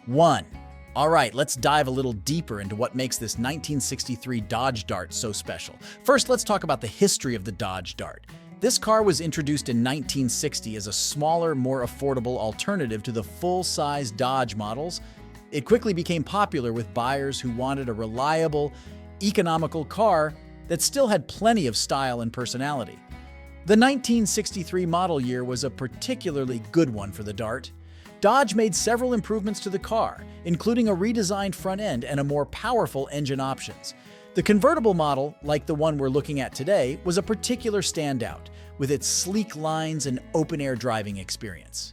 1. All right, let's dive a little deeper into what makes this 1963 Dodge Dart so special. First, let's talk about the history of the Dodge Dart. This car was introduced in 1960 as a smaller, more affordable alternative to the full-size Dodge models. It quickly became popular with buyers who wanted a reliable, economical car that still had plenty of style and personality. The 1963 model year was a particularly good one for the Dart. Dodge made several improvements to the car, including a redesigned front end and a more powerful engine options. The convertible model, like the one we're looking at today, was a particular standout, with its sleek lines and open-air driving experience.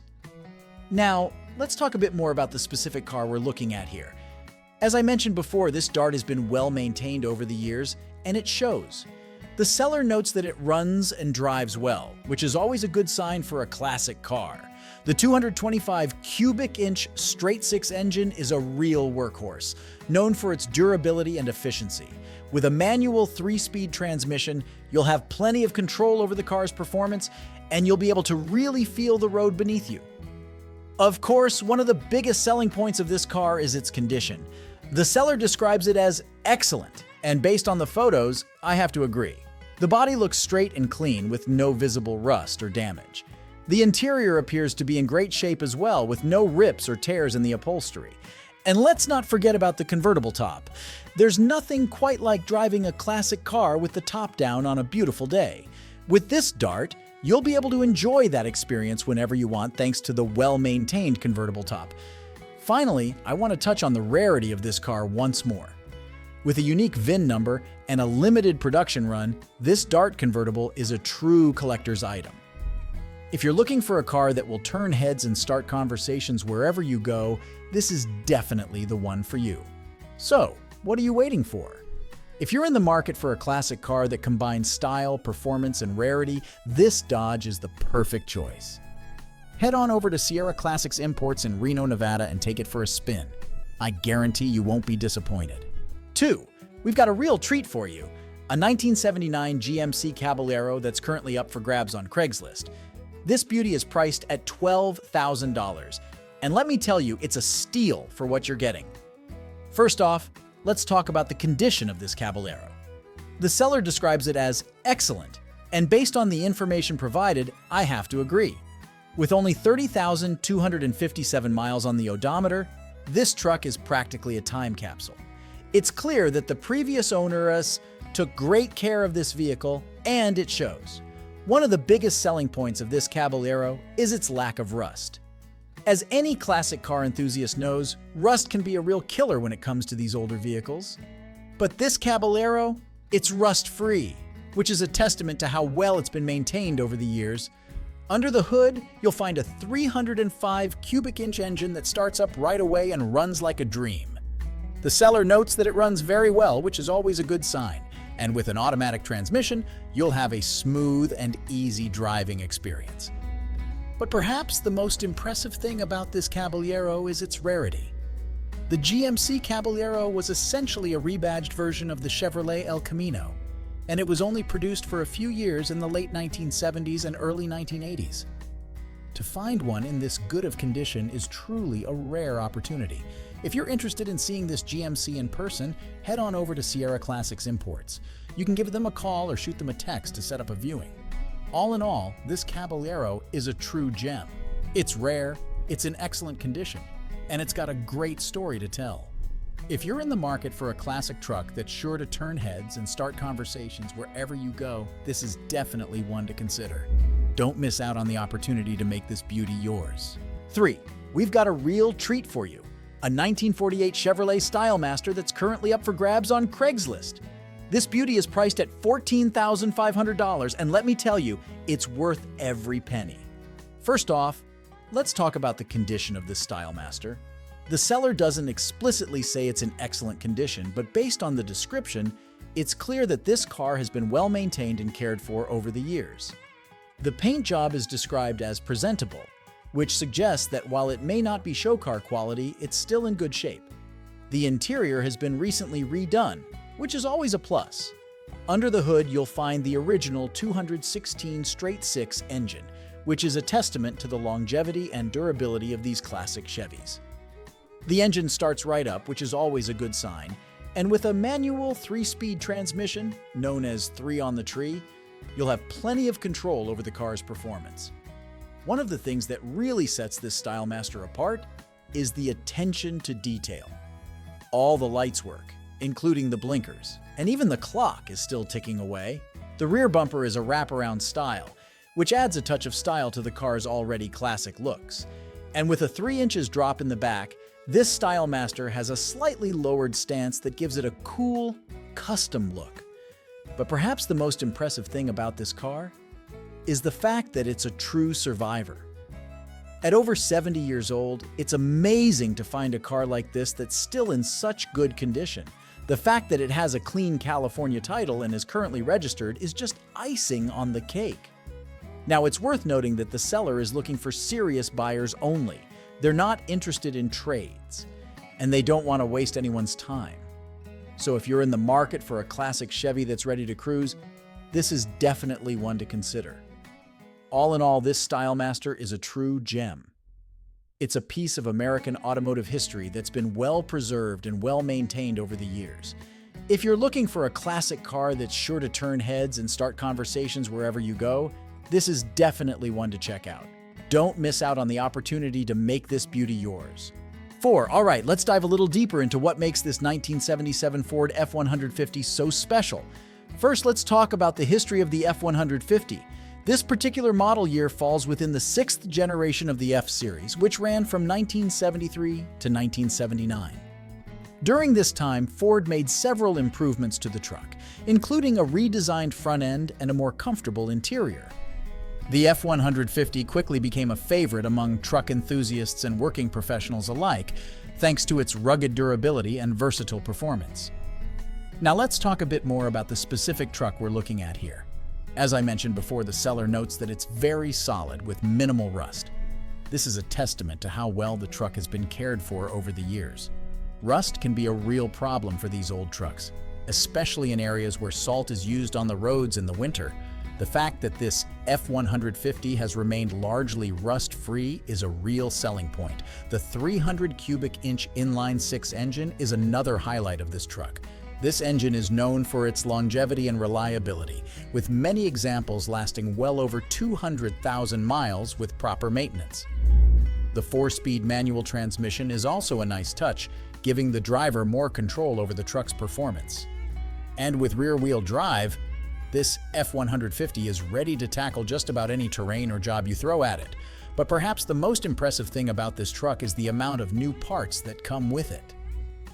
Now, let's talk a bit more about the specific car we're looking at here. As I mentioned before, this Dart has been well maintained over the years, and it shows. The seller notes that it runs and drives well, which is always a good sign for a classic car. The 225 cubic inch straight-six engine is a real workhorse, known for its durability and efficiency. With a manual 3-speed transmission, you'll have plenty of control over the car's performance, and you'll be able to really feel the road beneath you. Of course, one of the biggest selling points of this car is its condition. The seller describes it as excellent, and based on the photos, I have to agree. The body looks straight and clean with no visible rust or damage. The interior appears to be in great shape as well, with no rips or tears in the upholstery. And let's not forget about the convertible top. There's nothing quite like driving a classic car with the top down on a beautiful day. With this Dart, you'll be able to enjoy that experience whenever you want thanks to the well-maintained convertible top. Finally, I want to touch on the rarity of this car once more. With a unique VIN number and a limited production run, this Dart convertible is a true collector's item. If you're looking for a car that will turn heads and start conversations wherever you go, this is definitely the one for you. So, what are you waiting for? If you're in the market for a classic car that combines style, performance, and rarity, this Dodge is the perfect choice. Head on over to Sierra Classics Imports in Reno, Nevada and take it for a spin. I guarantee you won't be disappointed. 2. We've got a real treat for you, a 1979 GMC Caballero that's currently up for grabs on Craigslist. This beauty is priced at $12,000, and let me tell you, it's a steal for what you're getting. First off, let's talk about the condition of this Caballero. The seller describes it as excellent, and based on the information provided, I have to agree. With only 30,257 miles on the odometer, this truck is practically a time capsule. It's clear that the previous owners took great care of this vehicle, and it shows. One of the biggest selling points of this Caballero is its lack of rust. As any classic car enthusiast knows, rust can be a real killer when it comes to these older vehicles. But this Caballero, it's rust-free, which is a testament to how well it's been maintained over the years. Under the hood, you'll find a 305 cubic inch engine that starts up right away and runs like a dream. The seller notes that it runs very well, which is always a good sign. And with an automatic transmission, you'll have a smooth and easy driving experience. But perhaps the most impressive thing about this Caballero is its rarity. The GMC Caballero was essentially a rebadged version of the Chevrolet El Camino, and it was only produced for a few years in the late 1970s and early 1980s. To find one in this good of condition is truly a rare opportunity. If you're interested in seeing this GMC in person, head on over to Sierra Classics Imports. You can give them a call or shoot them a text to set up a viewing. All in all, this Caballero is a true gem. It's rare, it's in excellent condition, and it's got a great story to tell. If you're in the market for a classic truck that's sure to turn heads and start conversations wherever you go, this is definitely one to consider. Don't miss out on the opportunity to make this beauty yours. 3. We've got a real treat for you. A 1948 Chevrolet StyleMaster that's currently up for grabs on Craigslist. This beauty is priced at $14,500, and let me tell you, it's worth every penny. First off, let's talk about the condition of this StyleMaster. The seller doesn't explicitly say it's in excellent condition, but based on the description, it's clear that this car has been well maintained and cared for over the years. The paint job is described as presentable, which suggests that while it may not be show car quality, it's still in good shape. The interior has been recently redone, which is always a plus. Under the hood, you'll find the original 216 straight-six engine, which is a testament to the longevity and durability of these classic Chevys. The engine starts right up, which is always a good sign, and with a manual 3-speed transmission, known as 3 on the tree, you'll have plenty of control over the car's performance. One of the things that really sets this Stylemaster apart is the attention to detail. All the lights work, including the blinkers, and even the clock is still ticking away. The rear bumper is a wraparound style, which adds a touch of style to the car's already classic looks. And with a 3 inches drop in the back, this Stylemaster has a slightly lowered stance that gives it a cool, custom look. But perhaps the most impressive thing about this car is the fact that it's a true survivor. At over 70 years old, it's amazing to find a car like this that's still in such good condition. The fact that it has a clean California title and is currently registered is just icing on the cake. Now, it's worth noting that the seller is looking for serious buyers only. They're not interested in trades, and they don't want to waste anyone's time. So if you're in the market for a classic Chevy that's ready to cruise, this is definitely one to consider. All in all, this Stylemaster is a true gem. It's a piece of American automotive history that's been well preserved and well maintained over the years. If you're looking for a classic car that's sure to turn heads and start conversations wherever you go, this is definitely one to check out. Don't miss out on the opportunity to make this beauty yours. 4. All right, let's dive a little deeper into what makes this 1977 Ford F-150 so special. First, let's talk about the history of the F-150. This particular model year falls within the 6th generation of the F-Series, which ran from 1973 to 1979. During this time, Ford made several improvements to the truck, including a redesigned front end and a more comfortable interior. The F-150 quickly became a favorite among truck enthusiasts and working professionals alike, thanks to its rugged durability and versatile performance. Now let's talk a bit more about the specific truck we're looking at here. As I mentioned before, the seller notes that it's very solid with minimal rust. This is a testament to how well the truck has been cared for over the years. Rust can be a real problem for these old trucks, especially in areas where salt is used on the roads in the winter. The fact that this F-150 has remained largely rust-free is a real selling point. The 300 cubic inch inline-6 engine is another highlight of this truck. This engine is known for its longevity and reliability, with many examples lasting well over 200,000 miles with proper maintenance. The 4-speed manual transmission is also a nice touch, giving the driver more control over the truck's performance. And with rear-wheel drive, this F-150 is ready to tackle just about any terrain or job you throw at it. But perhaps the most impressive thing about this truck is the amount of new parts that come with it.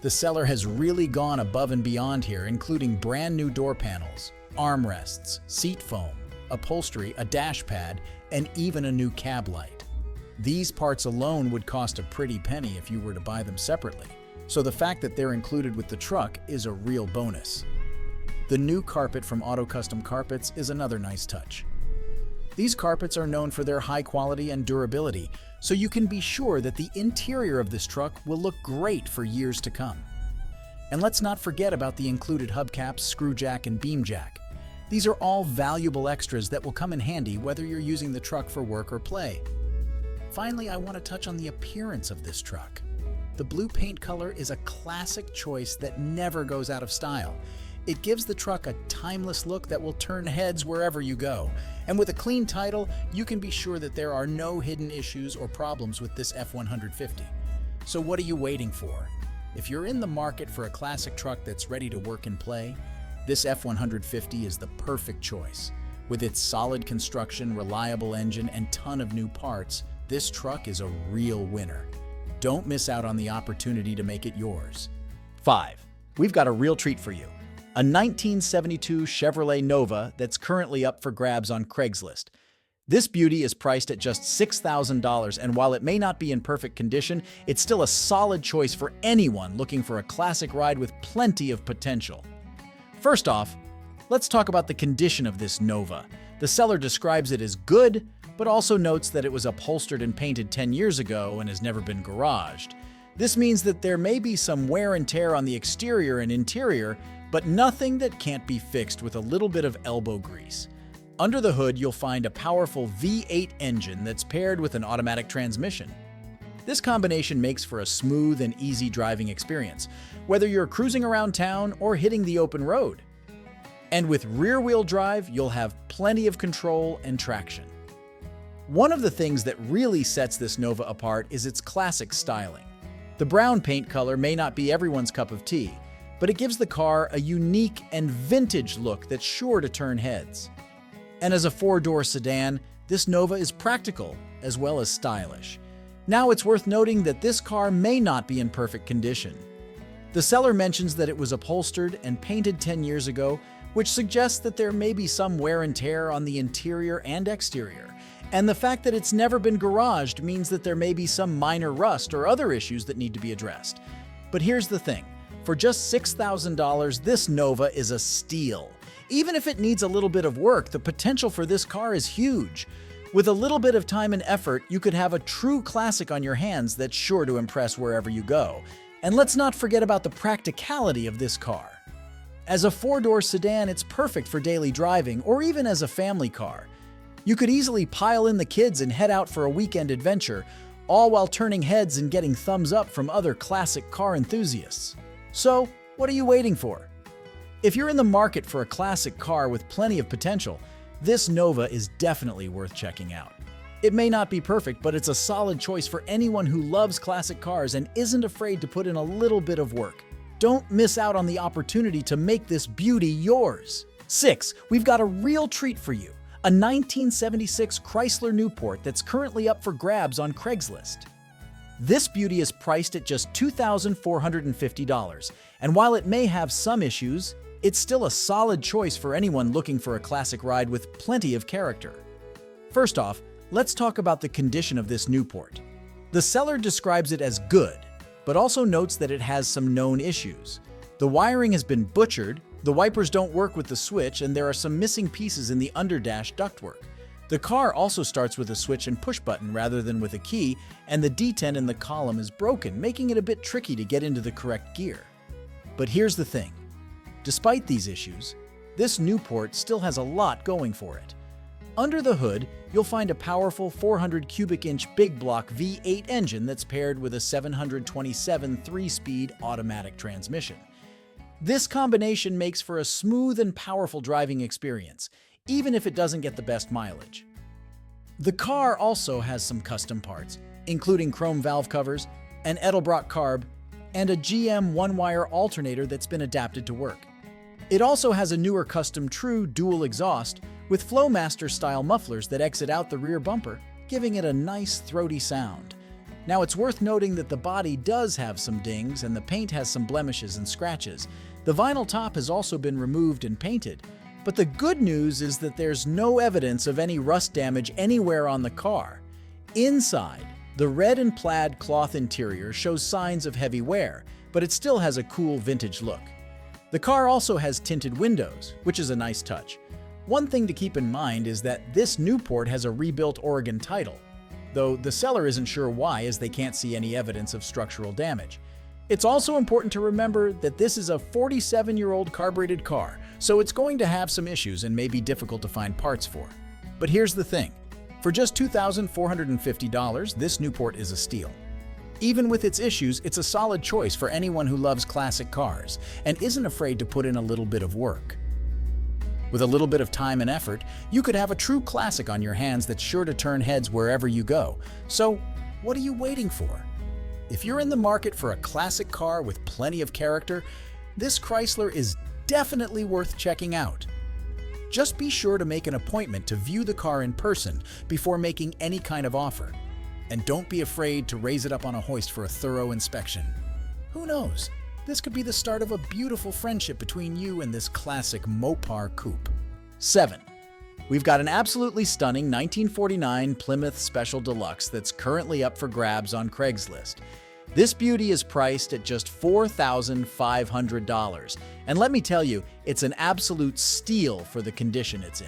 The seller has really gone above and beyond here, including brand new door panels, armrests, seat foam, upholstery, a dash pad, and even a new cab light. These parts alone would cost a pretty penny if you were to buy them separately, so the fact that they're included with the truck is a real bonus. The new carpet from Auto Custom Carpets is another nice touch. These carpets are known for their high quality and durability, so you can be sure that the interior of this truck will look great for years to come. And let's not forget about the included hubcaps, screw jack, and beam jack. These are all valuable extras that will come in handy whether you're using the truck for work or play. Finally, I want to touch on the appearance of this truck. The blue paint color is a classic choice that never goes out of style. It gives the truck a timeless look that will turn heads wherever you go. And with a clean title, you can be sure that there are no hidden issues or problems with this F-150. So what are you waiting for? If you're in the market for a classic truck that's ready to work and play, this F-150 is the perfect choice. With its solid construction, reliable engine, and ton of new parts, this truck is a real winner. Don't miss out on the opportunity to make it yours. 5. We've got a real treat for you. A 1972 Chevrolet Nova that's currently up for grabs on Craigslist. This beauty is priced at just $6,000, and while it may not be in perfect condition, it's still a solid choice for anyone looking for a classic ride with plenty of potential. First off, let's talk about the condition of this Nova. The seller describes it as good, but also notes that it was upholstered and painted 10 years ago and has never been garaged. This means that there may be some wear and tear on the exterior and interior, but nothing that can't be fixed with a little bit of elbow grease. Under the hood, you'll find a powerful V8 engine that's paired with an automatic transmission. This combination makes for a smooth and easy driving experience, whether you're cruising around town or hitting the open road. And with rear-wheel drive, you'll have plenty of control and traction. One of the things that really sets this Nova apart is its classic styling. The brown paint color may not be everyone's cup of tea, but it gives the car a unique and vintage look that's sure to turn heads. And as a four-door sedan, this Nova is practical as well as stylish. Now it's worth noting that this car may not be in perfect condition. The seller mentions that it was upholstered and painted 10 years ago, which suggests that there may be some wear and tear on the interior and exterior. And the fact that it's never been garaged means that there may be some minor rust or other issues that need to be addressed. But here's the thing. For just $6,000, this Nova is a steal. Even if it needs a little bit of work, the potential for this car is huge. With a little bit of time and effort, you could have a true classic on your hands that's sure to impress wherever you go. And let's not forget about the practicality of this car. As a four-door sedan, it's perfect for daily driving or even as a family car. You could easily pile in the kids and head out for a weekend adventure, all while turning heads and getting thumbs up from other classic car enthusiasts. So, what are you waiting for? If you're in the market for a classic car with plenty of potential, this Nova is definitely worth checking out. It may not be perfect, but it's a solid choice for anyone who loves classic cars and isn't afraid to put in a little bit of work. Don't miss out on the opportunity to make this beauty yours. 6. We've got a real treat for you. A 1976 Chrysler Newport that's currently up for grabs on Craigslist. This beauty is priced at just $2,450, and while it may have some issues, it's still a solid choice for anyone looking for a classic ride with plenty of character. First off, let's talk about the condition of this Newport. The seller describes it as good, but also notes that it has some known issues. The wiring has been butchered, the wipers don't work with the switch, and there are some missing pieces in the underdash ductwork. The car also starts with a switch and push button rather than with a key, and the detent in the column is broken, making it a bit tricky to get into the correct gear. But here's the thing. Despite these issues, this Newport still has a lot going for it. Under the hood, you'll find a powerful 400 cubic inch big block V8 engine that's paired with a 727 3-speed automatic transmission. This combination makes for a smooth and powerful driving experience, even if it doesn't get the best mileage. The car also has some custom parts, including chrome valve covers, an Edelbrock carb, and a GM one-wire alternator that's been adapted to work. It also has a newer custom True dual exhaust with Flowmaster-style mufflers that exit out the rear bumper, giving it a nice throaty sound. Now, it's worth noting that the body does have some dings and the paint has some blemishes and scratches. The vinyl top has also been removed and painted, but the good news is that there's no evidence of any rust damage anywhere on the car. Inside, the red and plaid cloth interior shows signs of heavy wear, but it still has a cool vintage look. The car also has tinted windows, which is a nice touch. One thing to keep in mind is that this Newport has a rebuilt Oregon title, though the seller isn't sure why, as they can't see any evidence of structural damage. It's also important to remember that this is a 47-year-old carbureted car, so it's going to have some issues and may be difficult to find parts for. But here's the thing. For just $2,450, this Newport is a steal. Even with its issues, it's a solid choice for anyone who loves classic cars and isn't afraid to put in a little bit of work. With a little bit of time and effort, you could have a true classic on your hands that's sure to turn heads wherever you go. So, what are you waiting for? If you're in the market for a classic car with plenty of character, this Chrysler is definitely worth checking out. Just be sure to make an appointment to view the car in person before making any kind of offer. And don't be afraid to raise it up on a hoist for a thorough inspection. Who knows? This could be the start of a beautiful friendship between you and this classic Mopar coupe. 7. We've got an absolutely stunning 1949 Plymouth Special Deluxe that's currently up for grabs on Craigslist. This beauty is priced at just $4,500, and let me tell you, it's an absolute steal for the condition it's in.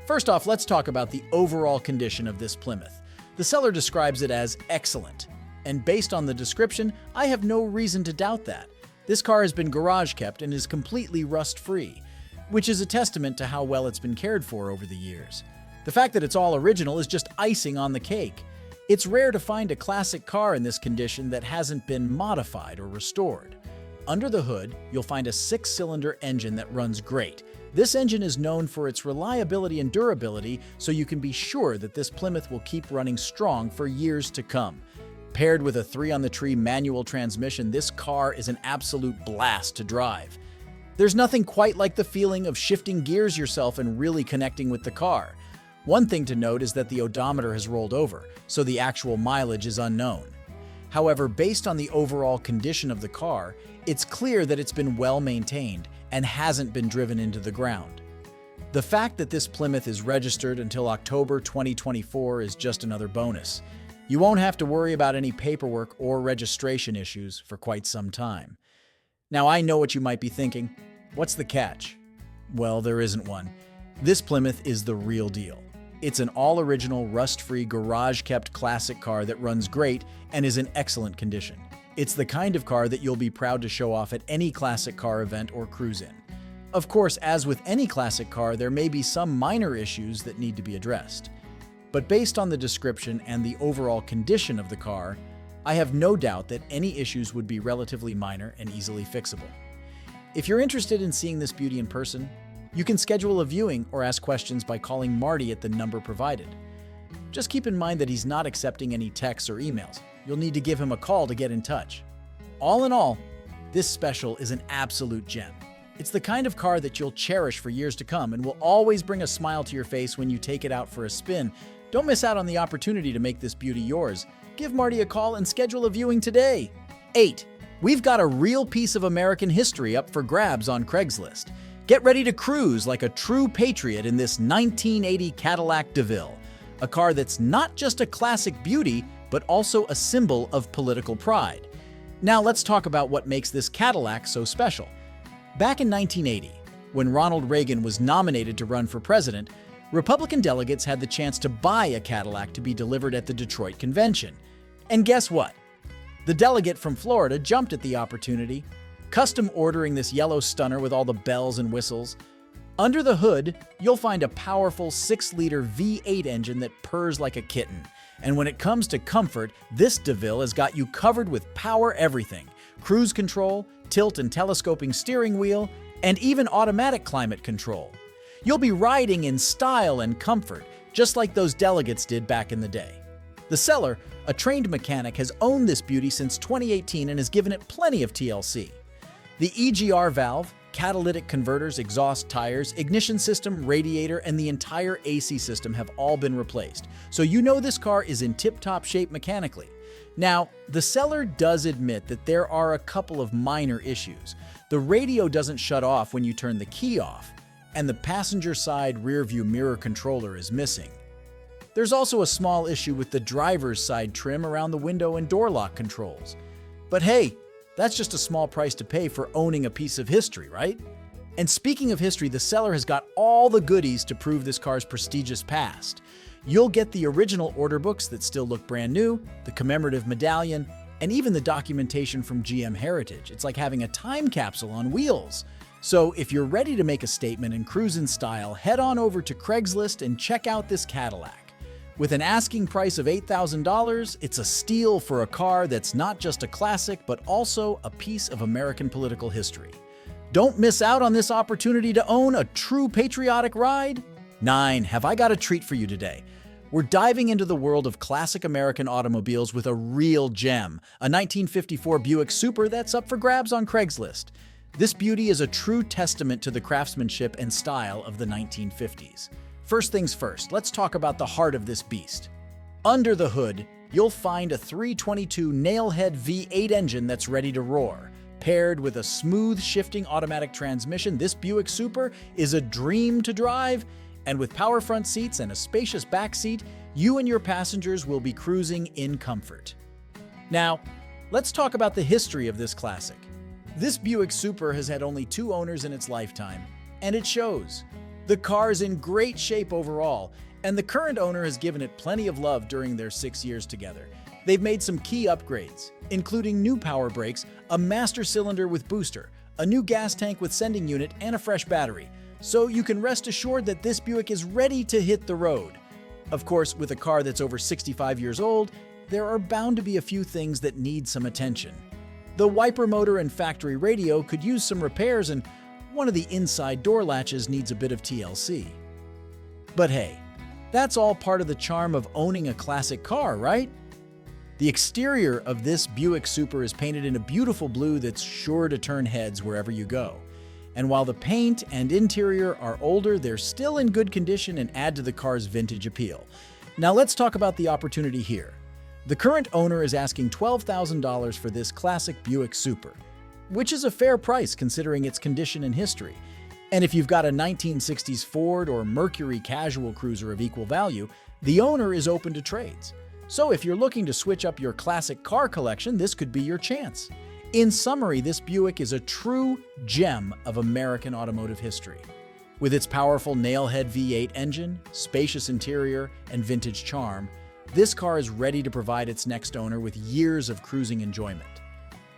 First off, let's talk about the overall condition of this Plymouth. The seller describes it as excellent, and based on the description, I have no reason to doubt that. This car has been garage kept and is completely rust-free, which is a testament to how well it's been cared for over the years. The fact that it's all original is just icing on the cake. It's rare to find a classic car in this condition that hasn't been modified or restored. Under the hood, you'll find a 6-cylinder engine that runs great. This engine is known for its reliability and durability, so you can be sure that this Plymouth will keep running strong for years to come. Paired with a 3-on-the-tree manual transmission, this car is an absolute blast to drive. There's nothing quite like the feeling of shifting gears yourself and really connecting with the car. One thing to note is that the odometer has rolled over, so the actual mileage is unknown. However, based on the overall condition of the car, it's clear that it's been well maintained and hasn't been driven into the ground. The fact that this Plymouth is registered until October 2024 is just another bonus. You won't have to worry about any paperwork or registration issues for quite some time. Now, I know what you might be thinking. What's the catch? Well, there isn't one. This Plymouth is the real deal. It's an all-original, rust-free, garage-kept classic car that runs great and is in excellent condition. It's the kind of car that you'll be proud to show off at any classic car event or cruise in. Of course, as with any classic car, there may be some minor issues that need to be addressed. But based on the description and the overall condition of the car, I have no doubt that any issues would be relatively minor and easily fixable. If you're interested in seeing this beauty in person, you can schedule a viewing or ask questions by calling Marty at the number provided. Just keep in mind that he's not accepting any texts or emails. You'll need to give him a call to get in touch. All in all, this special is an absolute gem. It's the kind of car that you'll cherish for years to come and will always bring a smile to your face when you take it out for a spin. Don't miss out on the opportunity to make this beauty yours. Give Marty a call and schedule a viewing today. 8. We've got a real piece of American history up for grabs on Craigslist. Get ready to cruise like a true patriot in this 1980 Cadillac DeVille, a car that's not just a classic beauty, but also a symbol of political pride. Now let's talk about what makes this Cadillac so special. Back in 1980, when Ronald Reagan was nominated to run for president, Republican delegates had the chance to buy a Cadillac to be delivered at the Detroit Convention. And guess what? The delegate from Florida jumped at the opportunity, custom ordering this yellow stunner with all the bells and whistles. Under the hood, you'll find a powerful 6-liter V8 engine that purrs like a kitten. And when it comes to comfort, this DeVille has got you covered with power everything: cruise control, tilt and telescoping steering wheel, and even automatic climate control. You'll be riding in style and comfort, just like those delegates did back in the day. The seller, a trained mechanic, has owned this beauty since 2018 and has given it plenty of TLC. The EGR valve, catalytic converters, exhaust tires, ignition system, radiator, and the entire AC system have all been replaced, so you know this car is in tip-top shape mechanically. Now, the seller does admit that there are a couple of minor issues. The radio doesn't shut off when you turn the key off, and the passenger side rearview mirror controller is missing. There's also a small issue with the driver's side trim around the window and door lock controls. But hey, that's just a small price to pay for owning a piece of history, right? And speaking of history, the seller has got all the goodies to prove this car's prestigious past. You'll get the original order books that still look brand new, the commemorative medallion, and even the documentation from GM Heritage. It's like having a time capsule on wheels. So if you're ready to make a statement and cruise in style, head on over to Craigslist and check out this Cadillac. With an asking price of $8,000, it's a steal for a car that's not just a classic, but also a piece of American political history. Don't miss out on this opportunity to own a true patriotic ride. 9. Have I got a treat for you today? We're diving into the world of classic American automobiles with a real gem, a 1954 Buick Super that's up for grabs on Craigslist. This beauty is a true testament to the craftsmanship and style of the 1950s. First things first, let's talk about the heart of this beast. Under the hood, you'll find a 322 nailhead V8 engine that's ready to roar. Paired with a smooth shifting automatic transmission, this Buick Super is a dream to drive. And with power front seats and a spacious back seat, you and your passengers will be cruising in comfort. Now, let's talk about the history of this classic. This Buick Super has had only 2 owners in its lifetime, and it shows. The car is in great shape overall, and the current owner has given it plenty of love during their 6 years together. They've made some key upgrades, including new power brakes, a master cylinder with booster, a new gas tank with sending unit, and a fresh battery. So you can rest assured that this Buick is ready to hit the road. Of course, with a car that's over 65 years old, there are bound to be a few things that need some attention. The wiper motor and factory radio could use some repairs, and one of the inside door latches needs a bit of TLC. But hey, that's all part of the charm of owning a classic car, right? The exterior of this Buick Super is painted in a beautiful blue that's sure to turn heads wherever you go. And while the paint and interior are older, they're still in good condition and add to the car's vintage appeal. Now let's talk about the opportunity here. The current owner is asking $12,000 for this classic Buick Super, which is a fair price considering its condition and history. And if you've got a 1960s Ford or Mercury casual cruiser of equal value, the owner is open to trades. So if you're looking to switch up your classic car collection, this could be your chance. In summary, this Buick is a true gem of American automotive history. With its powerful nailhead V8 engine, spacious interior, and vintage charm, this car is ready to provide its next owner with years of cruising enjoyment.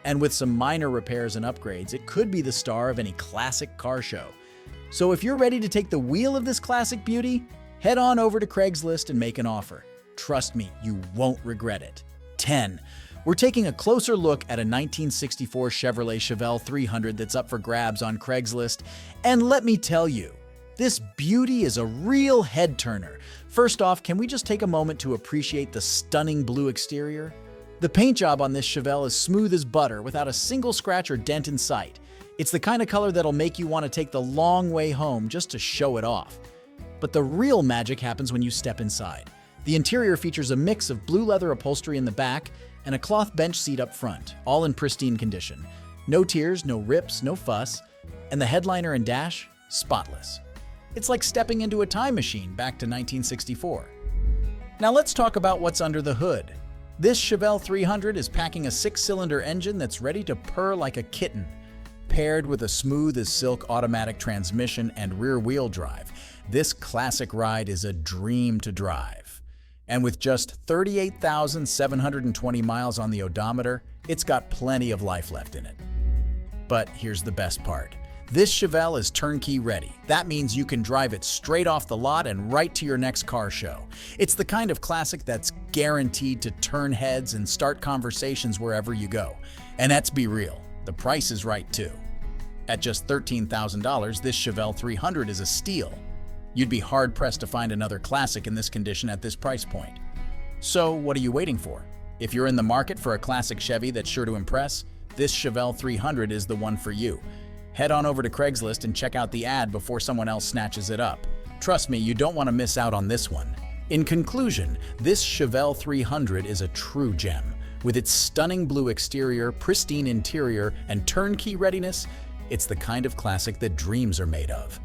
And with some minor repairs and upgrades, it could be the star of any classic car show. So if you're ready to take the wheel of this classic beauty, head on over to Craigslist and make an offer. Trust me, you won't regret it. 10. We're taking a closer look at a 1964 Chevrolet Chevelle 300 that's up for grabs on Craigslist. And let me tell you, this beauty is a real head-turner. First off, can we just take a moment to appreciate the stunning blue exterior? The paint job on this Chevelle is smooth as butter without a single scratch or dent in sight. It's the kind of color that'll make you want to take the long way home just to show it off. But the real magic happens when you step inside. The interior features a mix of blue leather upholstery in the back and a cloth bench seat up front, all in pristine condition. No tears, no rips, no fuss, and the headliner and dash, spotless. It's like stepping into a time machine back to 1964. Now let's talk about what's under the hood. This Chevelle 300 is packing a 6-cylinder engine that's ready to purr like a kitten, paired with a smooth-as-silk automatic transmission and rear-wheel drive. This classic ride is a dream to drive. And with just 38,720 miles on the odometer, it's got plenty of life left in it. But here's the best part. This Chevelle is turnkey ready. That means you can drive it straight off the lot and right to your next car show. It's the kind of classic that's guaranteed to turn heads and start conversations wherever you go. And let's be real, the price is right too. At just $13,000, this Chevelle 300 is a steal. You'd be hard-pressed to find another classic in this condition at this price point. So what are you waiting for? If you're in the market for a classic Chevy that's sure to impress, this Chevelle 300 is the one for you. Head on over to Craigslist and check out the ad before someone else snatches it up. Trust me, you don't want to miss out on this one. In conclusion, this Chevelle 300 is a true gem. With its stunning blue exterior, pristine interior, and turnkey readiness, it's the kind of classic that dreams are made of.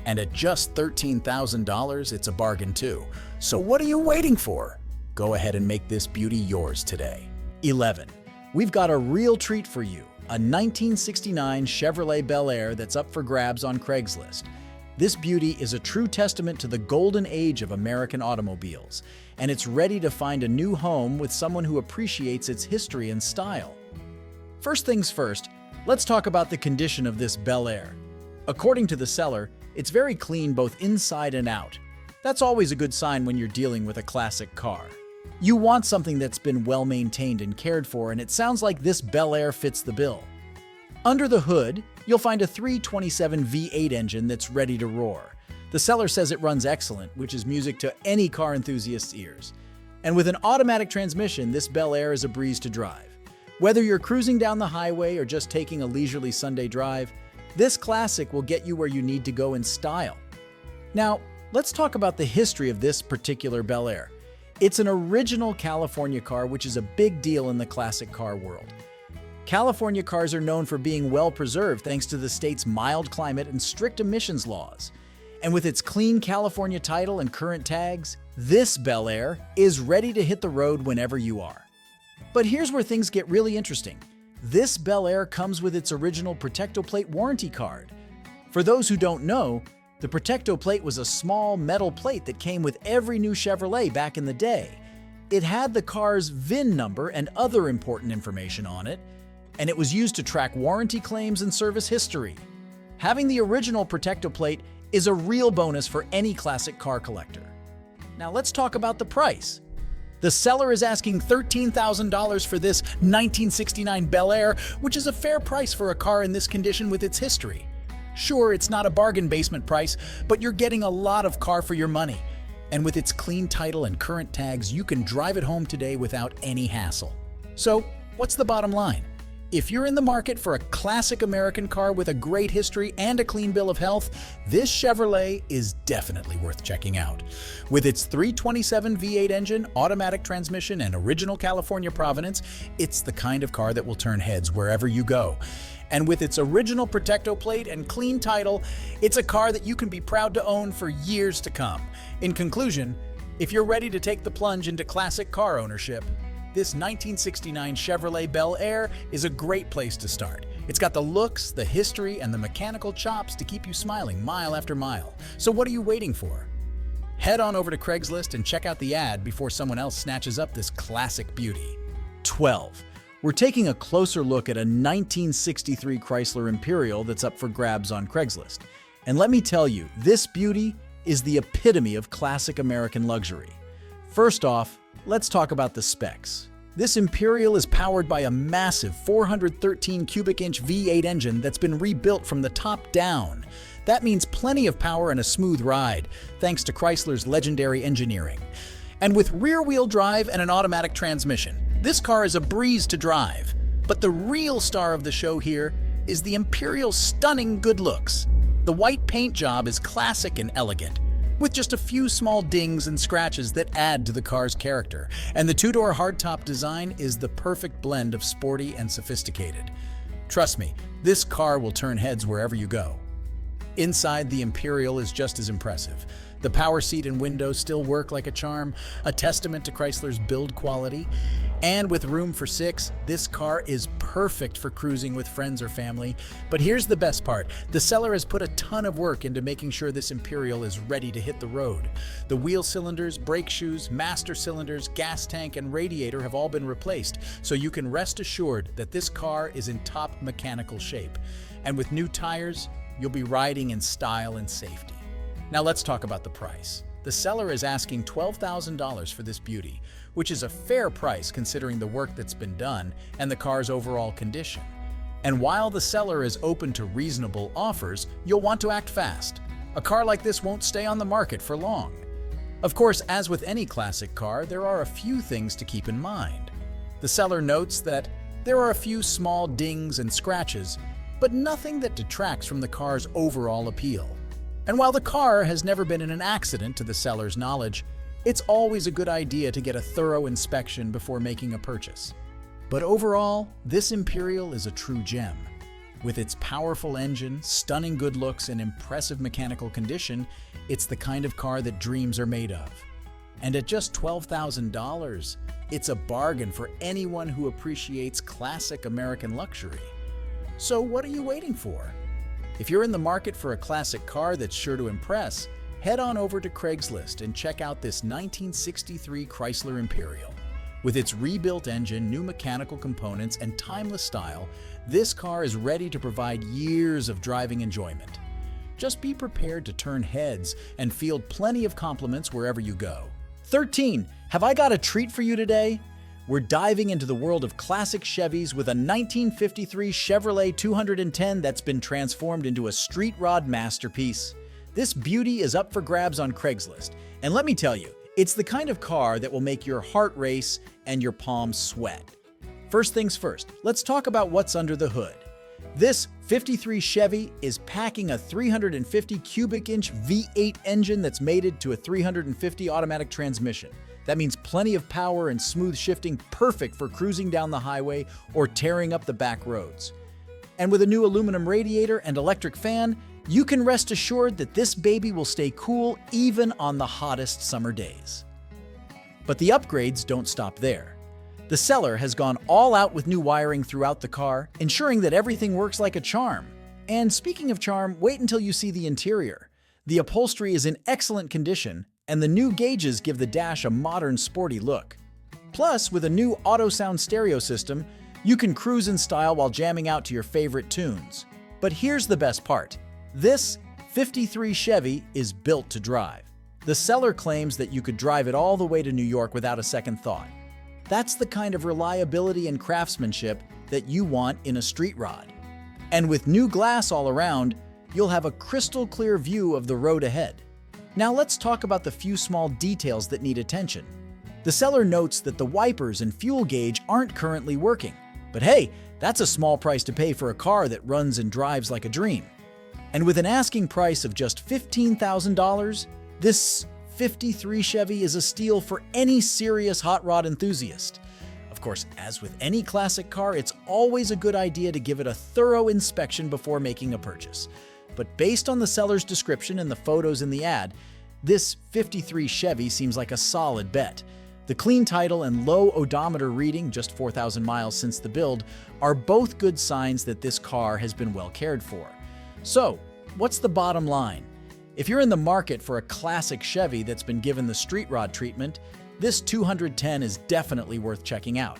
And at just $13,000, it's a bargain too. So what are you waiting for? Go ahead and make this beauty yours today. 11. We've got a real treat for you. A 1969 Chevrolet Bel Air that's up for grabs on Craigslist. This beauty is a true testament to the golden age of American automobiles, and it's ready to find a new home with someone who appreciates its history and style. First things first, let's talk about the condition of this Bel Air. According to the seller, it's very clean both inside and out. That's always a good sign when you're dealing with a classic car. You want something that's been well maintained and cared for, and it sounds like this Bel Air fits the bill. Under the hood, you'll find a 327 V8 engine that's ready to roar. The seller says it runs excellent, which is music to any car enthusiast's ears. And with an automatic transmission, this Bel Air is a breeze to drive. Whether you're cruising down the highway or just taking a leisurely Sunday drive, this classic will get you where you need to go in style. Now, let's talk about the history of this particular Bel Air. It's an original California car, which is a big deal in the classic car world. California cars are known for being well preserved thanks to the state's mild climate and strict emissions laws. And with its clean California title and current tags, this Bel Air is ready to hit the road whenever you are. But here's where things get really interesting. This Bel Air comes with its original Protecto Plate warranty card. For those who don't know, the Protecto Plate was a small metal plate that came with every new Chevrolet back in the day. It had the car's VIN number and other important information on it, and it was used to track warranty claims and service history. Having the original Protecto Plate is a real bonus for any classic car collector. Now let's talk about the price. The seller is asking $13,000 for this 1969 Bel Air, which is a fair price for a car in this condition with its history. Sure, it's not a bargain basement price, but you're getting a lot of car for your money. And with its clean title and current tags, you can drive it home today without any hassle. So, what's the bottom line? If you're in the market for a classic American car with a great history and a clean bill of health, this Chevrolet is definitely worth checking out. With its 327 V8 engine, automatic transmission, and original California provenance, it's the kind of car that will turn heads wherever you go. And with its original Protecto plate and clean title, it's a car that you can be proud to own for years to come. In conclusion, if you're ready to take the plunge into classic car ownership, this 1969 Chevrolet Bel Air is a great place to start. It's got the looks, the history, and the mechanical chops to keep you smiling mile after mile. So what are you waiting for? Head on over to Craigslist and check out the ad before someone else snatches up this classic beauty. 12. We're taking a closer look at a 1963 Chrysler Imperial that's up for grabs on Craigslist. And let me tell you, this beauty is the epitome of classic American luxury. First off, let's talk about the specs. This Imperial is powered by a massive 413 cubic inch V8 engine that's been rebuilt from the top down. That means plenty of power and a smooth ride, thanks to Chrysler's legendary engineering. And with rear-wheel drive and an automatic transmission, this car is a breeze to drive. But the real star of the show here is the Imperial's stunning good looks. The white paint job is classic and elegant, with just a few small dings and scratches that add to the car's character. And the two-door hardtop design is the perfect blend of sporty and sophisticated. Trust me, this car will turn heads wherever you go. Inside, the Imperial is just as impressive. The power seat and windows still work like a charm, a testament to Chrysler's build quality. And with room for 6, this car is perfect for cruising with friends or family. But here's the best part. The seller has put a ton of work into making sure this Imperial is ready to hit the road. The wheel cylinders, brake shoes, master cylinders, gas tank, and radiator have all been replaced, so you can rest assured that this car is in top mechanical shape. And with new tires, you'll be riding in style and safety. Now let's talk about the price. The seller is asking $12,000 for this beauty, which is a fair price considering the work that's been done and the car's overall condition. And while the seller is open to reasonable offers, you'll want to act fast. A car like this won't stay on the market for long. Of course, as with any classic car, there are a few things to keep in mind. The seller notes that there are a few small dings and scratches, but nothing that detracts from the car's overall appeal. And while the car has never been in an accident to the seller's knowledge, it's always a good idea to get a thorough inspection before making a purchase. But overall, this Imperial is a true gem. With its powerful engine, stunning good looks, and impressive mechanical condition, it's the kind of car that dreams are made of. And at just $12,000, it's a bargain for anyone who appreciates classic American luxury. So what are you waiting for? If you're in the market for a classic car that's sure to impress, head on over to Craigslist and check out this 1963 Chrysler Imperial. With its rebuilt engine, new mechanical components, and timeless style, this car is ready to provide years of driving enjoyment. Just be prepared to turn heads and field plenty of compliments wherever you go. 13. Have I got a treat for you today? We're diving into the world of classic Chevys with a 1953 Chevrolet 210 that's been transformed into a street rod masterpiece. This beauty is up for grabs on Craigslist, and let me tell you, it's the kind of car that will make your heart race and your palms sweat. First things first, let's talk about what's under the hood. This 53 Chevy is packing a 350 cubic inch V8 engine that's mated to a 350 automatic transmission. That means plenty of power and smooth shifting, perfect for cruising down the highway or tearing up the back roads. And with a new aluminum radiator and electric fan, you can rest assured that this baby will stay cool even on the hottest summer days. But the upgrades don't stop there. The seller has gone all out with new wiring throughout the car, ensuring that everything works like a charm. And speaking of charm, wait until you see the interior. The upholstery is in excellent condition, and the new gauges give the dash a modern, sporty look. Plus, with a new auto-sound stereo system, you can cruise in style while jamming out to your favorite tunes. But here's the best part. This 53 Chevy is built to drive. The seller claims that you could drive it all the way to New York without a second thought. That's the kind of reliability and craftsmanship that you want in a street rod. And with new glass all around, you'll have a crystal clear view of the road ahead. Now let's talk about the few small details that need attention. The seller notes that the wipers and fuel gauge aren't currently working. But hey, that's a small price to pay for a car that runs and drives like a dream. And with an asking price of just $15,000, this 53 Chevy is a steal for any serious hot rod enthusiast. Of course, as with any classic car, it's always a good idea to give it a thorough inspection before making a purchase. But based on the seller's description and the photos in the ad, this 53 Chevy seems like a solid bet. The clean title and low odometer reading, just 4,000 miles since the build, are both good signs that this car has been well cared for. So, what's the bottom line? If you're in the market for a classic Chevy that's been given the street rod treatment, this 210 is definitely worth checking out.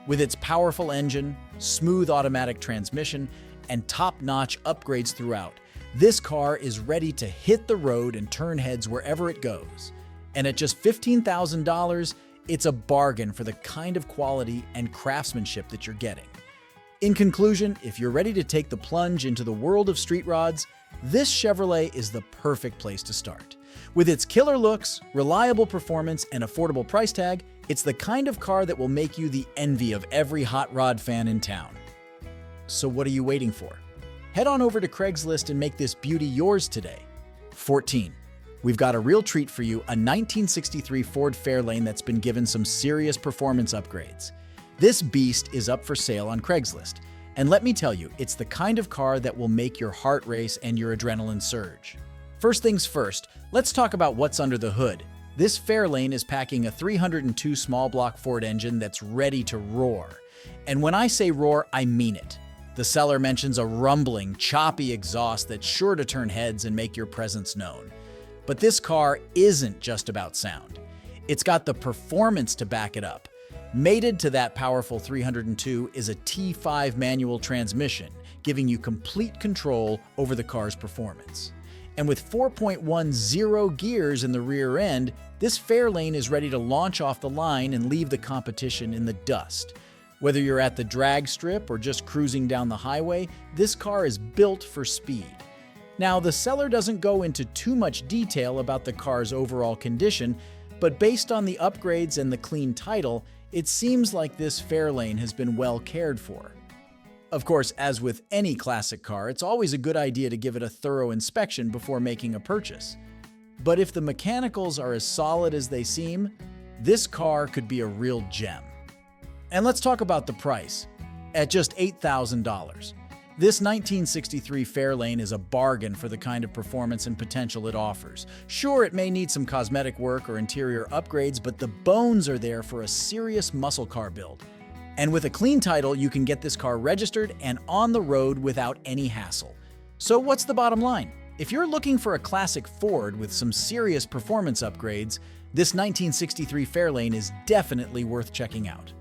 With its powerful engine, smooth automatic transmission, and top-notch upgrades throughout, this car is ready to hit the road and turn heads wherever it goes. And at just $15,000, it's a bargain for the kind of quality and craftsmanship that you're getting. In conclusion, if you're ready to take the plunge into the world of street rods, this Chevrolet is the perfect place to start. With its killer looks, reliable performance, and affordable price tag, it's the kind of car that will make you the envy of every hot rod fan in town. So what are you waiting for? Head on over to Craigslist and make this beauty yours today. 14. We've got a real treat for you, a 1963 Ford Fairlane that's been given some serious performance upgrades. This beast is up for sale on Craigslist. And let me tell you, it's the kind of car that will make your heart race and your adrenaline surge. First things first, let's talk about what's under the hood. This Fairlane is packing a 302 small block Ford engine that's ready to roar. And when I say roar, I mean it. The seller mentions a rumbling, choppy exhaust that's sure to turn heads and make your presence known. But this car isn't just about sound. It's got the performance to back it up. Mated to that powerful 302 is a T5 manual transmission, giving you complete control over the car's performance. And with 4.10 gears in the rear end, this Fairlane is ready to launch off the line and leave the competition in the dust. Whether you're at the drag strip or just cruising down the highway, this car is built for speed. Now, the seller doesn't go into too much detail about the car's overall condition, but based on the upgrades and the clean title, it seems like this Fairlane has been well cared for. Of course, as with any classic car, it's always a good idea to give it a thorough inspection before making a purchase. But if the mechanicals are as solid as they seem, this car could be a real gem. And let's talk about the price. At just $8,000. This 1963 Fairlane is a bargain for the kind of performance and potential it offers. Sure, it may need some cosmetic work or interior upgrades, but the bones are there for a serious muscle car build. And with a clean title, you can get this car registered and on the road without any hassle. So what's the bottom line? If you're looking for a classic Ford with some serious performance upgrades, this 1963 Fairlane is definitely worth checking out.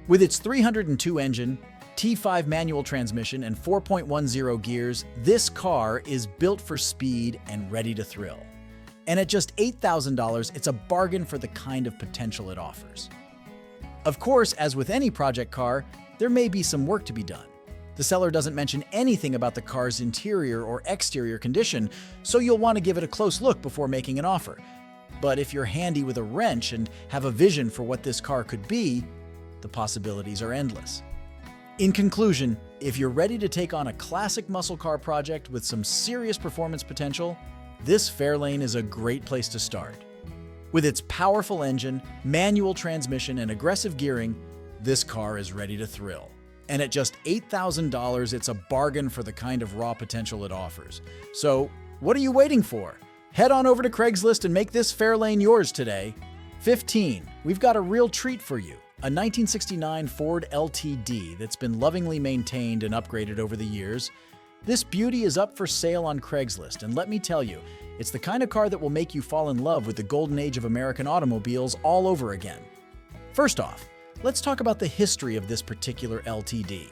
With its 302 engine, T5 manual transmission, and 4.10 gears, this car is built for speed and ready to thrill. And at just $8,000, it's a bargain for the kind of potential it offers. Of course, as with any project car, there may be some work to be done. The seller doesn't mention anything about the car's interior or exterior condition, so you'll want to give it a close look before making an offer. But if you're handy with a wrench and have a vision for what this car could be, the possibilities are endless. In conclusion, if you're ready to take on a classic muscle car project with some serious performance potential, this Fairlane is a great place to start. With its powerful engine, manual transmission, and aggressive gearing, this car is ready to thrill. And at just $8,000, it's a bargain for the kind of raw potential it offers. So, what are you waiting for? Head on over to Craigslist and make this Fairlane yours today. 15. We've got a real treat for you. A 1969 Ford LTD that's been lovingly maintained and upgraded over the years. This beauty is up for sale on Craigslist, and let me tell you, it's the kind of car that will make you fall in love with the golden age of American automobiles all over again. First off, let's talk about the history of this particular LTD.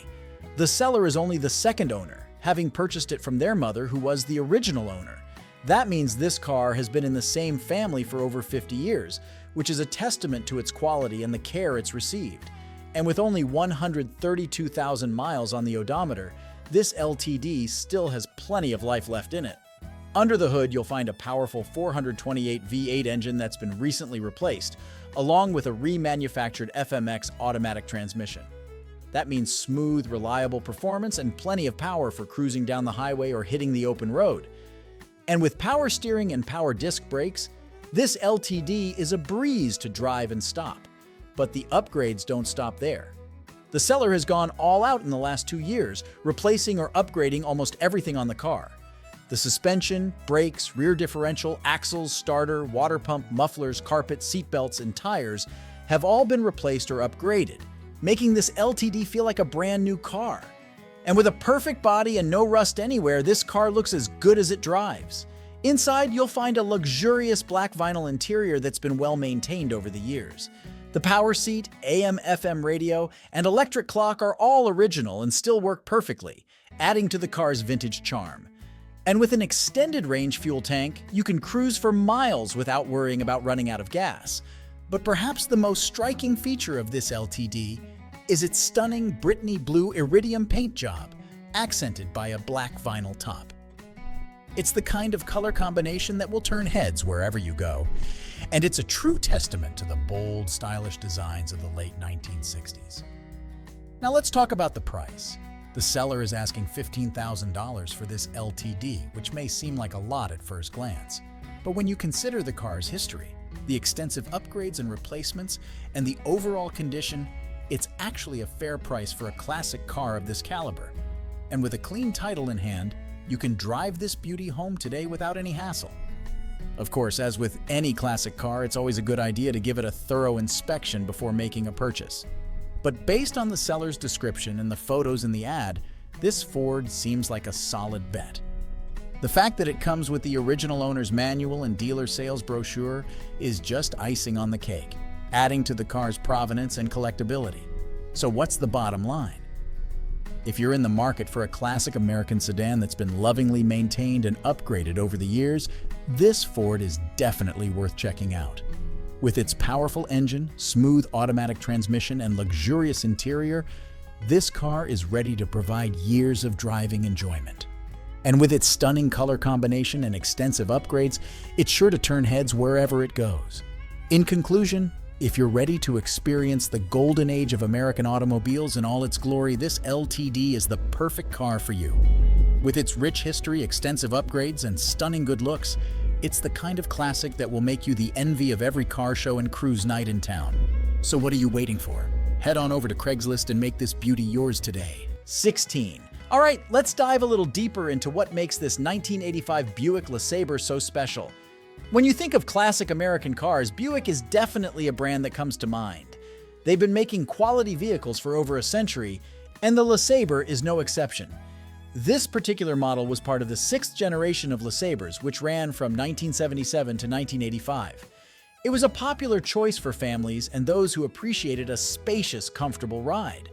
The seller is only the second owner, having purchased it from their mother, who was the original owner. That means this car has been in the same family for over 50 years, which is a testament to its quality and the care it's received. And with only 132,000 miles on the odometer, this LTD still has plenty of life left in it. Under the hood, you'll find a powerful 428 V8 engine that's been recently replaced, along with a remanufactured FMX automatic transmission. That means smooth, reliable performance and plenty of power for cruising down the highway or hitting the open road. And with power steering and power disc brakes, this LTD is a breeze to drive and stop. But the upgrades don't stop there. The seller has gone all out in the last 2 years, replacing or upgrading almost everything on the car. The suspension, brakes, rear differential, axles, starter, water pump, mufflers, carpet, seatbelts, and tires have all been replaced or upgraded, making this LTD feel like a brand new car. And with a perfect body and no rust anywhere, this car looks as good as it drives. Inside, you'll find a luxurious black vinyl interior that's been well maintained over the years. The power seat, AM/FM radio, and electric clock are all original and still work perfectly, adding to the car's vintage charm. And with an extended range fuel tank, you can cruise for miles without worrying about running out of gas. But perhaps the most striking feature of this LTD is its stunning Brittany blue iridium paint job, accented by a black vinyl top. It's the kind of color combination that will turn heads wherever you go, and it's a true testament to the bold, stylish designs of the late 1960s. Now let's talk about the price. The seller is asking $15,000 for this LTD, which may seem like a lot at first glance. But when you consider the car's history, the extensive upgrades and replacements, and the overall condition, it's actually a fair price for a classic car of this caliber. And with a clean title in hand, you can drive this beauty home today without any hassle. Of course, as with any classic car, it's always a good idea to give it a thorough inspection before making a purchase. But based on the seller's description and the photos in the ad, this Ford seems like a solid bet. The fact that it comes with the original owner's manual and dealer sales brochure is just icing on the cake, adding to the car's provenance and collectability. So what's the bottom line? If you're in the market for a classic American sedan that's been lovingly maintained and upgraded over the years, this Ford is definitely worth checking out. With its powerful engine, smooth automatic transmission, and luxurious interior, this car is ready to provide years of driving enjoyment. And with its stunning color combination and extensive upgrades, it's sure to turn heads wherever it goes. In conclusion, if you're ready to experience the golden age of American automobiles in all its glory, this LTD is the perfect car for you. With its rich history, extensive upgrades, and stunning good looks, it's the kind of classic that will make you the envy of every car show and cruise night in town. So what are you waiting for? Head on over to Craigslist and make this beauty yours today. 16. All right, let's dive a little deeper into what makes this 1985 Buick LeSabre so special. When you think of classic American cars, Buick is definitely a brand that comes to mind. They've been making quality vehicles for over a century, and the LeSabre is no exception. This particular model was part of the 6th generation of LeSabres, which ran from 1977 to 1985. It was a popular choice for families and those who appreciated a spacious, comfortable ride.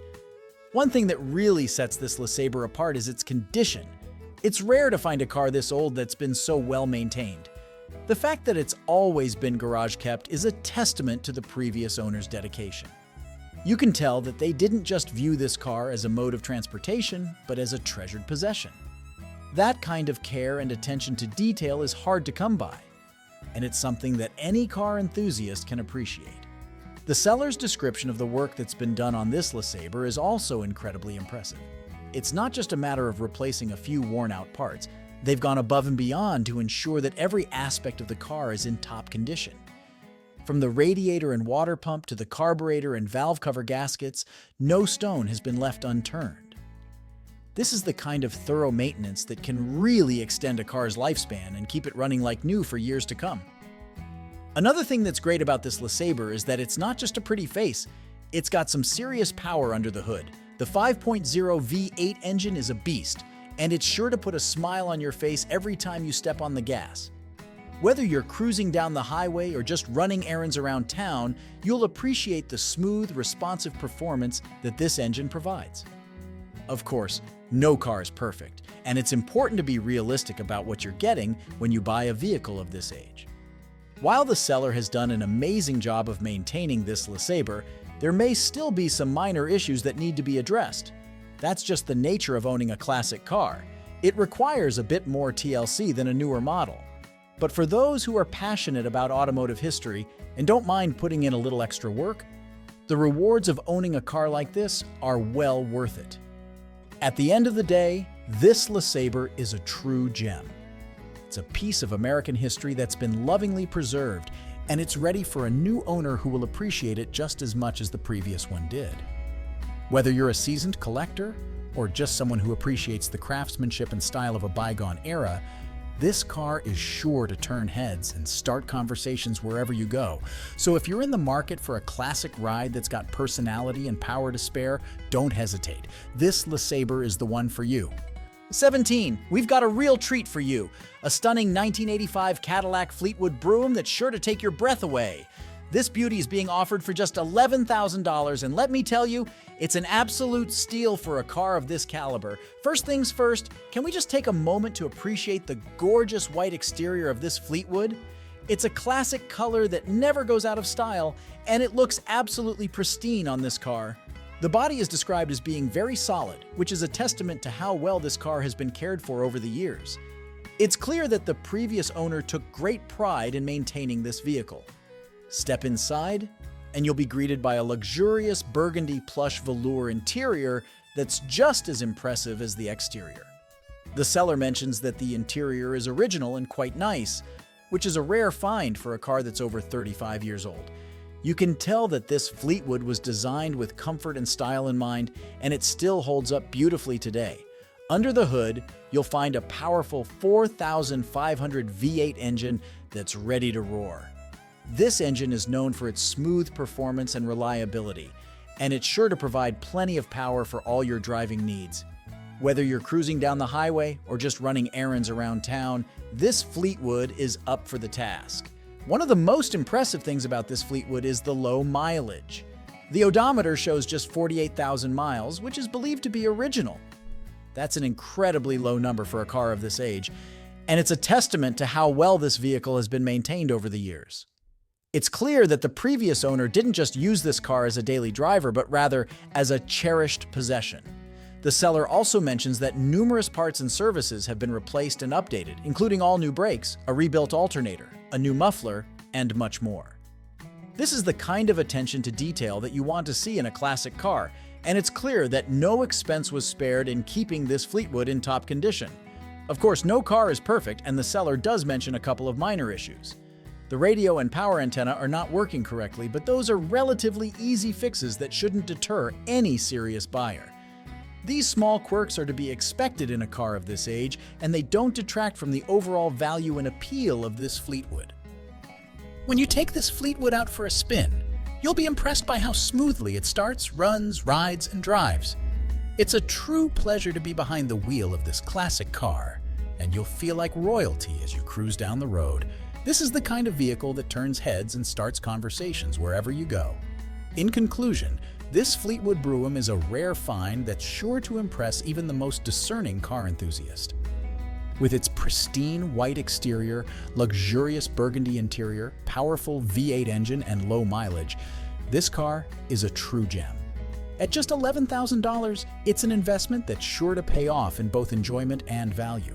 One thing that really sets this LeSabre apart is its condition. It's rare to find a car this old that's been so well maintained. The fact that it's always been garage kept is a testament to the previous owner's dedication. You can tell that they didn't just view this car as a mode of transportation, but as a treasured possession. That kind of care and attention to detail is hard to come by, and it's something that any car enthusiast can appreciate. The seller's description of the work that's been done on this LeSabre is also incredibly impressive. It's not just a matter of replacing a few worn-out parts. They've gone above and beyond to ensure that every aspect of the car is in top condition. From the radiator and water pump to the carburetor and valve cover gaskets, no stone has been left unturned. This is the kind of thorough maintenance that can really extend a car's lifespan and keep it running like new for years to come. Another thing that's great about this LeSabre is that it's not just a pretty face, it's got some serious power under the hood. The 5.0 V8 engine is a beast, and it's sure to put a smile on your face every time you step on the gas. Whether you're cruising down the highway or just running errands around town, you'll appreciate the smooth, responsive performance that this engine provides. Of course, No car is perfect, and it's important to be realistic about what you're getting when you buy a vehicle of this age. While the seller has done an amazing job of maintaining this LeSabre, there may still be some minor issues that need to be addressed. That's just the nature of owning a classic car. It requires a bit more TLC than a newer model. But for those who are passionate about automotive history and don't mind putting in a little extra work, the rewards of owning a car like this are well worth it. At the end of the day, this LeSabre is a true gem. It's a piece of American history that's been lovingly preserved, and it's ready for a new owner who will appreciate it just as much as the previous one did. Whether you're a seasoned collector or just someone who appreciates the craftsmanship and style of a bygone era, this car is sure to turn heads and start conversations wherever you go. So if you're in the market for a classic ride that's got personality and power to spare, don't hesitate. This LeSabre is the one for you. 17. We've got a real treat for you. A stunning 1985 Cadillac Fleetwood Brougham that's sure to take your breath away. This beauty is being offered for just $11,000, and let me tell you, it's an absolute steal for a car of this caliber. First things first, can we just take a moment to appreciate the gorgeous white exterior of this Fleetwood? It's a classic color that never goes out of style, and it looks absolutely pristine on this car. The body is described as being very solid, which is a testament to how well this car has been cared for over the years. It's clear that the previous owner took great pride in maintaining this vehicle. Step inside, and you'll be greeted by a luxurious burgundy plush velour interior that's just as impressive as the exterior. The seller mentions that the interior is original and quite nice, which is a rare find for a car that's over 35 years old. You can tell that this Fleetwood was designed with comfort and style in mind, and it still holds up beautifully today. Under the hood, you'll find a powerful 4,500 V8 engine that's ready to roar. This engine is known for its smooth performance and reliability, and it's sure to provide plenty of power for all your driving needs. Whether you're cruising down the highway or just running errands around town, this Fleetwood is up for the task. One of the most impressive things about this Fleetwood is the low mileage. The odometer shows just 48,000 miles, which is believed to be original. That's an incredibly low number for a car of this age, and it's a testament to how well this vehicle has been maintained over the years. It's clear that the previous owner didn't just use this car as a daily driver, but rather as a cherished possession. The seller also mentions that numerous parts and services have been replaced and updated, including all new brakes, a rebuilt alternator, a new muffler, and much more. This is the kind of attention to detail that you want to see in a classic car, and it's clear that no expense was spared in keeping this Fleetwood in top condition. Of course, no car is perfect, and the seller does mention a couple of minor issues. The radio and power antenna are not working correctly, but those are relatively easy fixes that shouldn't deter any serious buyer. These small quirks are to be expected in a car of this age, and they don't detract from the overall value and appeal of this Fleetwood. When you take this Fleetwood out for a spin, you'll be impressed by how smoothly it starts, runs, rides, and drives. It's a true pleasure to be behind the wheel of this classic car, and you'll feel like royalty as you cruise down the road. This is the kind of vehicle that turns heads and starts conversations wherever you go. In conclusion, this Fleetwood Brougham is a rare find that's sure to impress even the most discerning car enthusiast. With its pristine white exterior, luxurious burgundy interior, powerful V8 engine, and low mileage, this car is a true gem. At just $11,000, it's an investment that's sure to pay off in both enjoyment and value.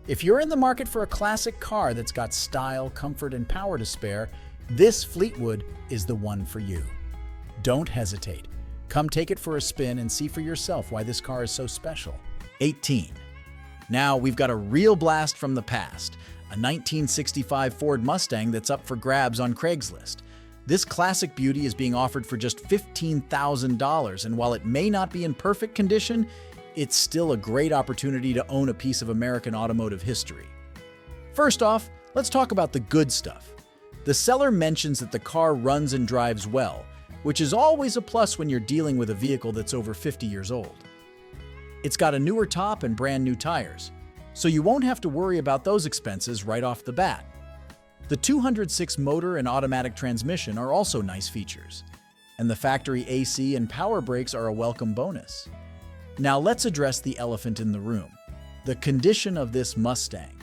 If you're in the market for a classic car that's got style, comfort, and power to spare, this Fleetwood is the one for you. Don't hesitate. Come take it for a spin and see for yourself why this car is so special. 18. Now we've got a real blast from the past, a 1965 Ford Mustang that's up for grabs on Craigslist. This classic beauty is being offered for just $15,000, and while it may not be in perfect condition, it's still a great opportunity to own a piece of American automotive history. First off, let's talk about the good stuff. The seller mentions that the car runs and drives well, which is always a plus when you're dealing with a vehicle that's over 50 years old. It's got a newer top and brand new tires, so you won't have to worry about those expenses right off the bat. The 206 motor and automatic transmission are also nice features, and the factory AC and power brakes are a welcome bonus. Now let's address the elephant in the room, the condition of this Mustang.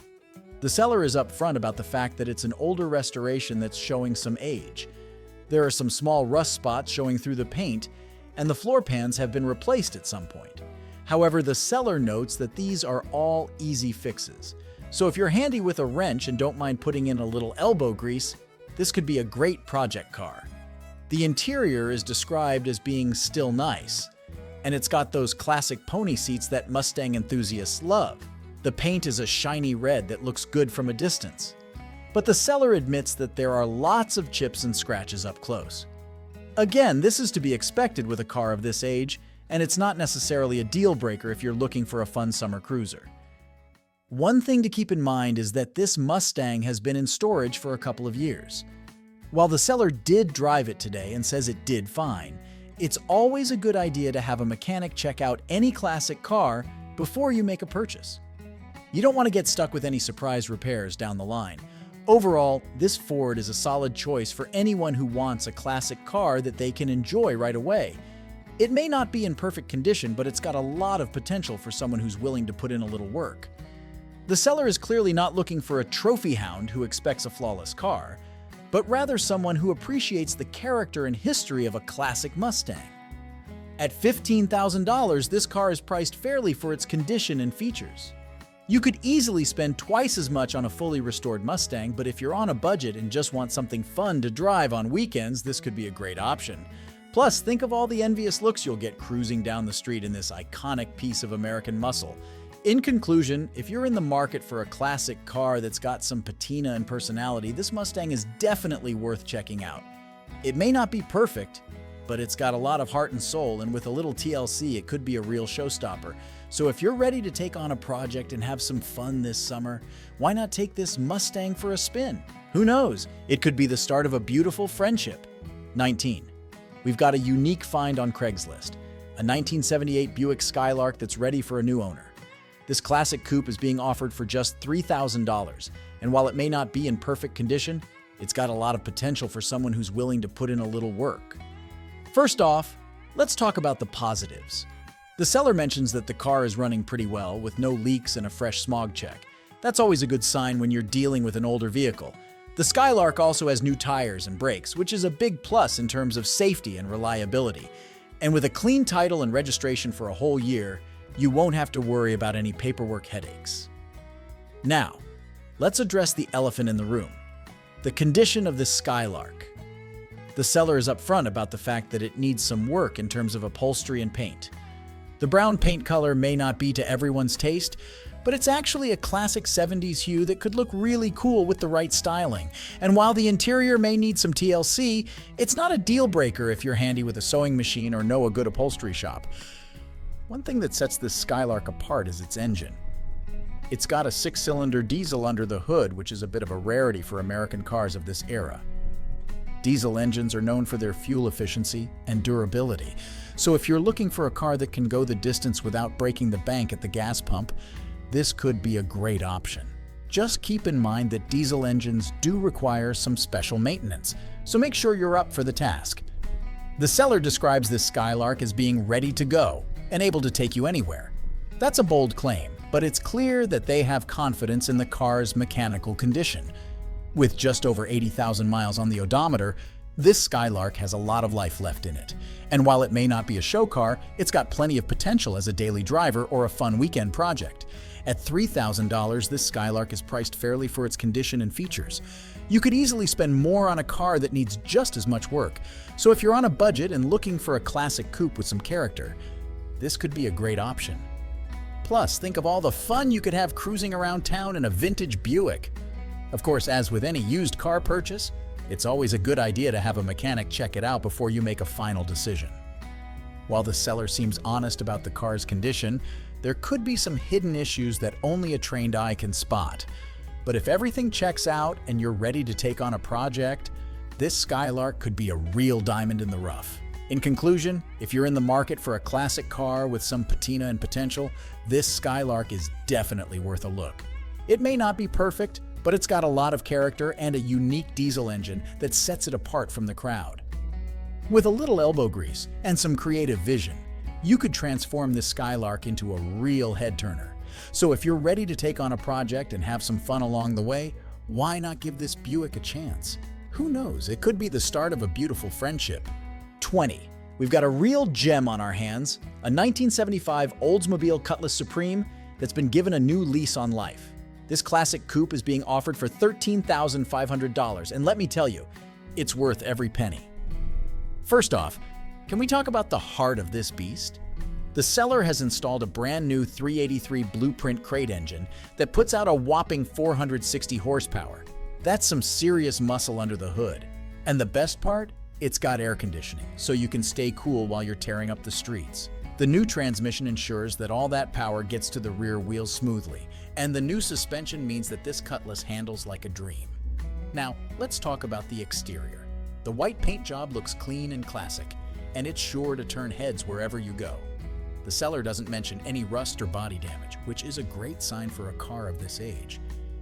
The seller is upfront about the fact that it's an older restoration that's showing some age. There are some small rust spots showing through the paint, and the floor pans have been replaced at some point. However, the seller notes that these are all easy fixes. So if you're handy with a wrench and don't mind putting in a little elbow grease, this could be a great project car. The interior is described as being still nice, and it's got those classic pony seats that Mustang enthusiasts love. The paint is a shiny red that looks good from a distance. But the seller admits that there are lots of chips and scratches up close. Again, this is to be expected with a car of this age, and it's not necessarily a deal breaker if you're looking for a fun summer cruiser. One thing to keep in mind is that this Mustang has been in storage for a couple of years. While the seller did drive it today and says it did fine, it's always a good idea to have a mechanic check out any classic car before you make a purchase. You don't want to get stuck with any surprise repairs down the line. Overall, this Ford is a solid choice for anyone who wants a classic car that they can enjoy right away. It may not be in perfect condition, but it's got a lot of potential for someone who's willing to put in a little work. The seller is clearly not looking for a trophy hound who expects a flawless car, but rather someone who appreciates the character and history of a classic Mustang. At $15,000, this car is priced fairly for its condition and features. You could easily spend twice as much on a fully restored Mustang, but if you're on a budget and just want something fun to drive on weekends, this could be a great option. Plus, think of all the envious looks you'll get cruising down the street in this iconic piece of American muscle. In conclusion, if you're in the market for a classic car that's got some patina and personality, this Mustang is definitely worth checking out. It may not be perfect, but it's got a lot of heart and soul, and with a little TLC, it could be a real showstopper. So if you're ready to take on a project and have some fun this summer, why not take this Mustang for a spin? Who knows? It could be the start of a beautiful friendship. 19. We've got a unique find on Craigslist, a 1978 Buick Skylark that's ready for a new owner. This classic coupe is being offered for just $3,000, and while it may not be in perfect condition, it's got a lot of potential for someone who's willing to put in a little work. First off, let's talk about the positives. The seller mentions that the car is running pretty well, with no leaks and a fresh smog check. That's always a good sign when you're dealing with an older vehicle. The Skylark also has new tires and brakes, which is a big plus in terms of safety and reliability. And with a clean title and registration for a whole year, you won't have to worry about any paperwork headaches. Now, let's address the elephant in the room, the condition of this Skylark. The seller is upfront about the fact that it needs some work in terms of upholstery and paint. The brown paint color may not be to everyone's taste, but it's actually a classic 70s hue that could look really cool with the right styling. And while the interior may need some TLC, it's not a deal breaker if you're handy with a sewing machine or know a good upholstery shop. One thing that sets this Skylark apart is its engine. It's got a 6-cylinder diesel under the hood, which is a bit of a rarity for American cars of this era. Diesel engines are known for their fuel efficiency and durability, so if you're looking for a car that can go the distance without breaking the bank at the gas pump, this could be a great option. Just keep in mind that diesel engines do require some special maintenance, so make sure you're up for the task. The seller describes this Skylark as being ready to go and able to take you anywhere. That's a bold claim, but it's clear that they have confidence in the car's mechanical condition. With just over 80,000 miles on the odometer, this Skylark has a lot of life left in it. And while it may not be a show car, it's got plenty of potential as a daily driver or a fun weekend project. At $3,000, this Skylark is priced fairly for its condition and features. You could easily spend more on a car that needs just as much work. So if you're on a budget and looking for a classic coupe with some character, this could be a great option. Plus, think of all the fun you could have cruising around town in a vintage Buick. Of course, as with any used car purchase, it's always a good idea to have a mechanic check it out before you make a final decision. While the seller seems honest about the car's condition, there could be some hidden issues that only a trained eye can spot. But if everything checks out and you're ready to take on a project, this Skylark could be a real diamond in the rough. In conclusion, if you're in the market for a classic car with some patina and potential, this Skylark is definitely worth a look. It may not be perfect, but it's got a lot of character and a unique diesel engine that sets it apart from the crowd. With a little elbow grease and some creative vision, you could transform this Skylark into a real head-turner. So if you're ready to take on a project and have some fun along the way, why not give this Buick a chance? Who knows, it could be the start of a beautiful friendship. 20. We've got a real gem on our hands, a 1975 Oldsmobile Cutlass Supreme that's been given a new lease on life. This classic coupe is being offered for $13,500, and let me tell you, it's worth every penny. First off, can we talk about the heart of this beast? The seller has installed a brand new 383 Blueprint crate engine that puts out a whopping 460 horsepower. That's some serious muscle under the hood. And the best part? It's got air conditioning, so you can stay cool while you're tearing up the streets. The new transmission ensures that all that power gets to the rear wheels smoothly, and the new suspension means that this Cutlass handles like a dream. Now, let's talk about the exterior. The white paint job looks clean and classic, and it's sure to turn heads wherever you go. The seller doesn't mention any rust or body damage, which is a great sign for a car of this age.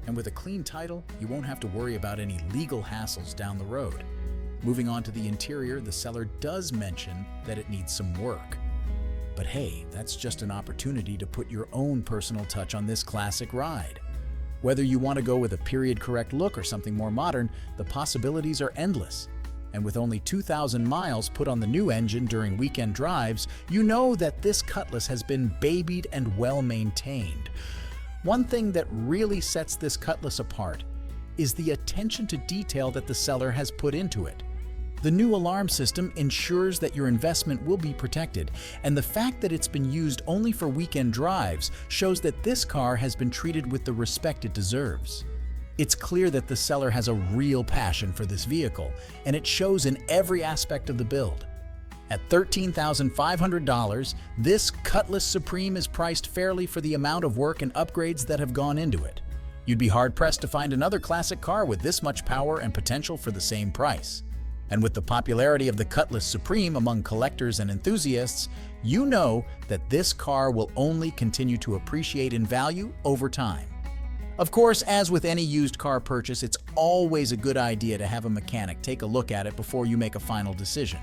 And with a clean title, you won't have to worry about any legal hassles down the road. Moving on to the interior, the seller does mention that it needs some work. But hey, that's just an opportunity to put your own personal touch on this classic ride. Whether you want to go with a period-correct look or something more modern, the possibilities are endless. And with only 2,000 miles put on the new engine during weekend drives, you know that this Cutlass has been babied and well-maintained. One thing that really sets this Cutlass apart is the attention to detail that the seller has put into it. The new alarm system ensures that your investment will be protected, and the fact that it's been used only for weekend drives shows that this car has been treated with the respect it deserves. It's clear that the seller has a real passion for this vehicle, and it shows in every aspect of the build. At $13,500, this Cutlass Supreme is priced fairly for the amount of work and upgrades that have gone into it. You'd be hard-pressed to find another classic car with this much power and potential for the same price. And with the popularity of the Cutlass Supreme among collectors and enthusiasts, you know that this car will only continue to appreciate in value over time. Of course, as with any used car purchase, it's always a good idea to have a mechanic take a look at it before you make a final decision.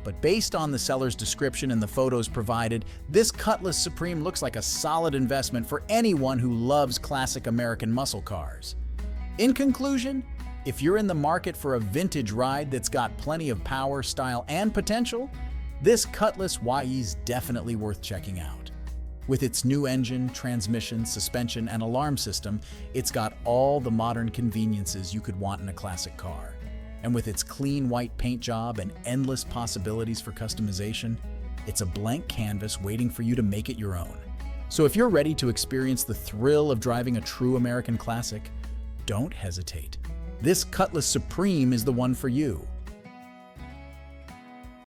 But based on the seller's description and the photos provided, this Cutlass Supreme looks like a solid investment for anyone who loves classic American muscle cars. In conclusion, if you're in the market for a vintage ride that's got plenty of power, style, and potential, this Cutlass YE is definitely worth checking out. With its new engine, transmission, suspension, and alarm system, it's got all the modern conveniences you could want in a classic car. And with its clean white paint job and endless possibilities for customization, it's a blank canvas waiting for you to make it your own. So if you're ready to experience the thrill of driving a true American classic, don't hesitate. This Cutlass Supreme is the one for you.